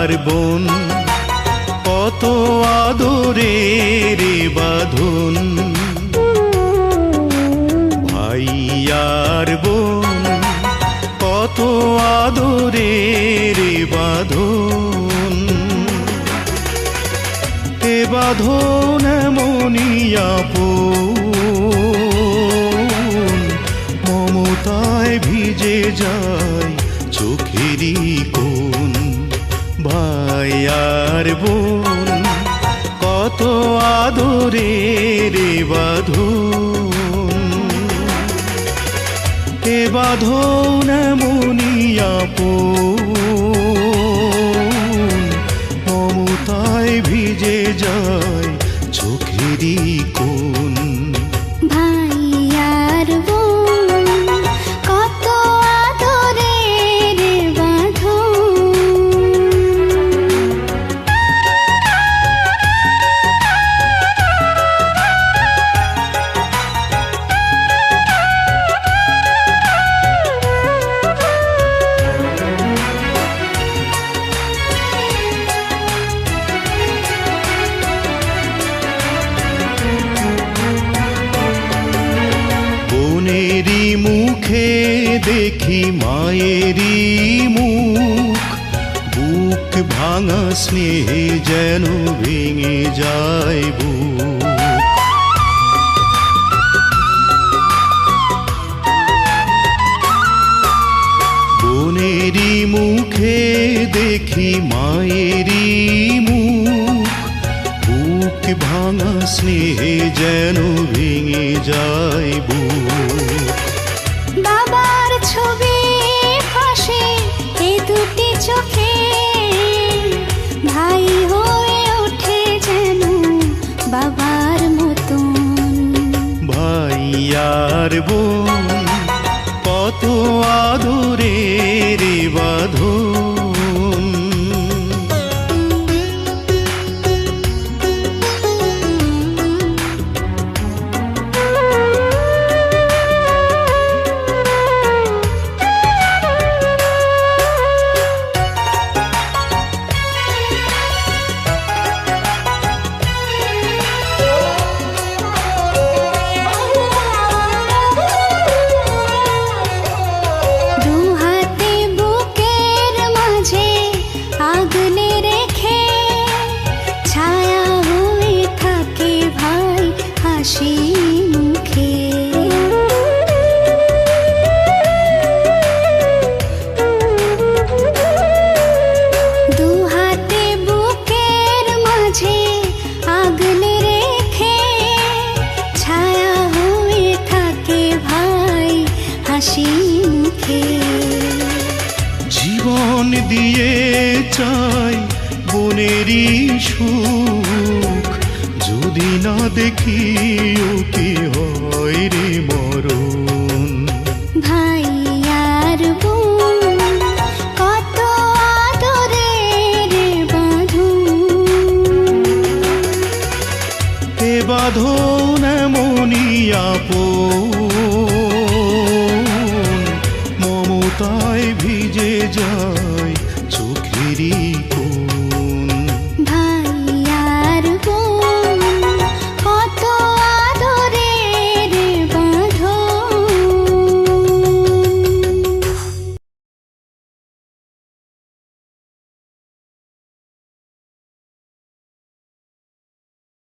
ভাইয়ার বোন কত আদরের বাঁধন। ভাইয়ার বোন কত আদরের বাঁধন। এ বাঁধন এমনই আপন, মমতায় ভিজে যায় চোখেরই কোণ। ভাইয়ার বোন কত আদরের বাঁধন। এ বাঁধন এমনই আপন, মমতায় ভিজে যায় চোখেরই কোণ। ভাইয়ার বোন কত আদরের বাঁধন। বোনেরই মুখে দেখি মায়েরই মুখ, বুক ভাঙা স্নেহে যেন ভেঙে যায় বুক। বোনেরই মুখে দেখি মায়েরই মুখ, বুক ভাঙা স্নেহে যেন ভেঙে যায় বুক। বাবার ছবি ভাসে এ দুটি চোখে, ভাই হয়ে ওঠে যেন বাবার মতন। ভাইয়ার বোন কত আদরের বাঁধন। হাসি মুখে দু হাতে বুকের মাঝে আগলে রেখে, ছায়া হয়ে থাকে ভাই হাসি মুখে। জীবন দিয়ে চাই বোনেরই সুখ, যদি না দেখি ওকে হয় রে মরণ। ভাইয়ার বোন কত আদরের বাঁধন। এ বাঁধন এমনই আপন, মমতায় ভিজে যায় চোখে